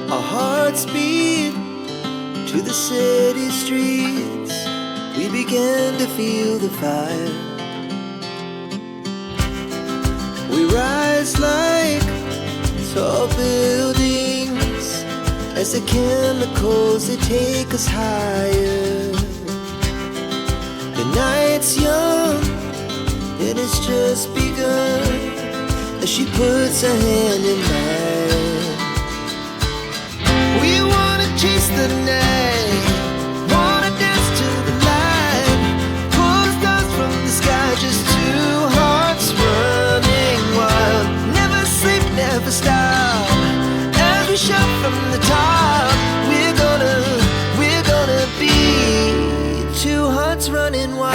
Our hearts beat to the city streets. We began to feel the fire. We rise like tall buildings as the chemicals, they take us higher. The night's young and it's just begun as she puts her hand in mine. We wanna chase the night, wanna dance to the light, pull stars from the sky, just two hearts running wild. Never sleep, never stop, as we shout from the top. We're gonna be two hearts running wild.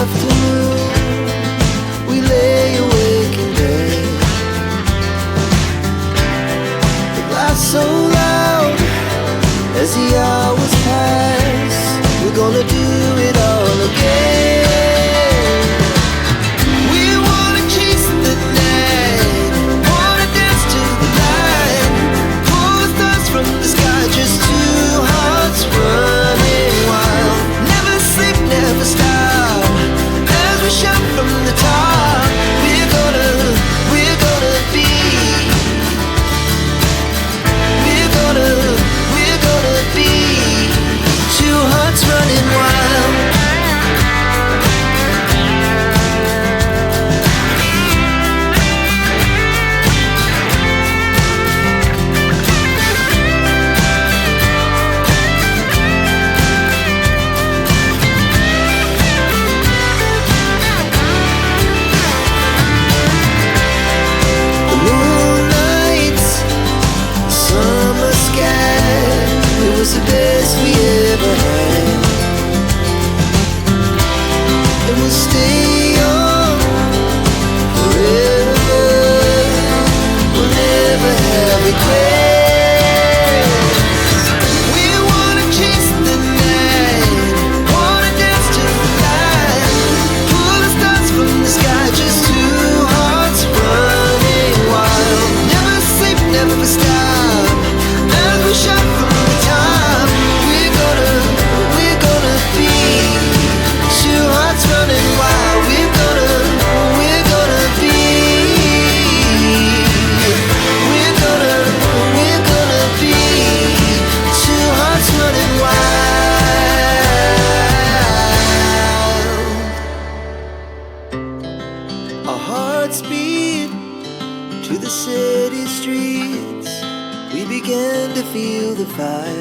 Afternoon, we lay awake in bed. The laughs so loud as the hours pass. We're gonna do it all again. We wanna chase the night, wanna dance to the light, pull the stars from the sky, just two hearts running wild. Never sleep, never stop, shout from the top. We're gonna be, we're gonna be two hearts running wild. The best we ever had, and we'll stay on forever. We'll never have regrets. We wanna chase the night, wanna dance to the light, pull the stars from the sky, just two hearts running wild. Never sleep, never stop, as we shout from the top. Our hearts beat to the city streets. We began to feel the fire.